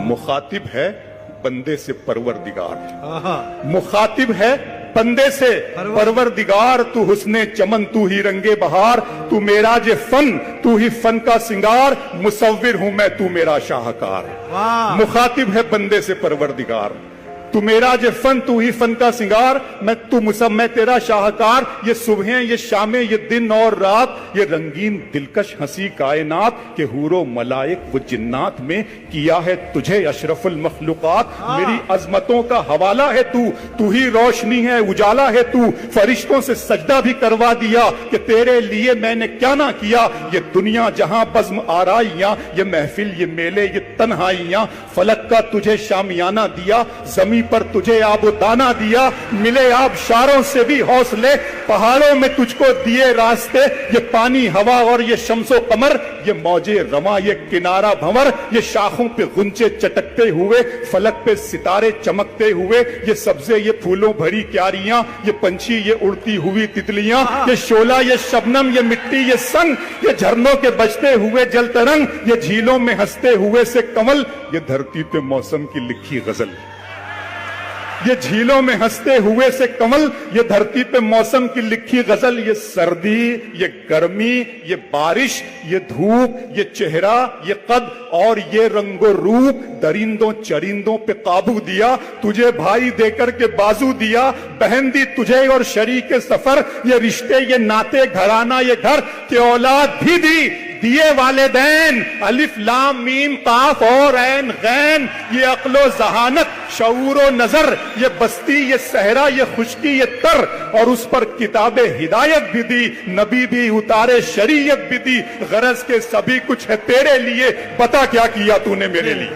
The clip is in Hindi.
मुखातिब है बंदे से परवरदिगार, मुखातिब है बंदे से परवरदिगार। तू हुस्ने चमन, तू ही रंगे बहार, तू मेरा जे फन, तू ही फन का सिंगार, मुसव्विर हूं मैं, तू मेरा शाहकार। मुखातिब है बंदे से परवरदिगार, तू मेरा जे फन, तू ही फन का सिंगार, मैं तेरा शाहकार। ये सुबहें, ये शामें, ये दिन और रात, ये रंगीन दिलकश हंसी कायनात के हूरो मलाइक वो जिन्नात में किया है तुझे अशरफुल मखलूकात। मेरी अजमतों का हवाला है तू ही रोशनी है, उजाला है तू। फरिश्तों से सजदा भी करवा दिया कि तेरे लिए मैंने क्या ना किया। ये दुनिया जहां बज़्म आराइयां, ये महफिल, ये मेले, ये तन्हाइयां, फलक का तुझे शामियाना दिया, जमीन पर तुझे आबो दाना दिया। मिले आबशारों से भी हौसले, पहाड़ों में तुझको दिए रास्ते। ये पानी, हवा और ये शम्सो कमर, ये मौजे रमा, ये किनारा भंवर, ये शाखों पे गुंचे चटकते हुए, फलक पे सितारे चमकते हुए, ये सब्जे, ये फूलों भरी क्यारियां, ये पंछी, ये उड़ती हुई तितलियां, ये शोला, ये शबनम, ये मिट्टी, ये संग, ये झरनों के बजते हुए जल तरंग, ये झीलों में हंसते हुए से कमल, ये धरती पे मौसम की लिखी गजल। ये झीलों में हंसते हुए से कमल, ये धरती पे मौसम की लिखी गजल। ये सर्दी, ये गर्मी, ये बारिश, ये धूप, ये चेहरा, ये कद और ये रंगो रूप, दरिंदों चरिंदों पे काबू दिया। तुझे भाई देकर के बाजू दिया, बहन दी तुझे और शरीक सफर। ये रिश्ते, ये नाते, घराना, ये घर के औलाद भी दी, दिए वालिदैन। अलिफ लाम मीम काफ और ऐन गैन, ये अक्लो जहानत, शऊरो नजर, ये बस्ती, ये सहरा, ये खुशकी, ये तर, और उस पर किताबे हिदायत भी दी, नबी भी उतारे, शरीयत भी दी। गरज के सभी कुछ है तेरे लिए, बता क्या किया तूने मेरे लिए।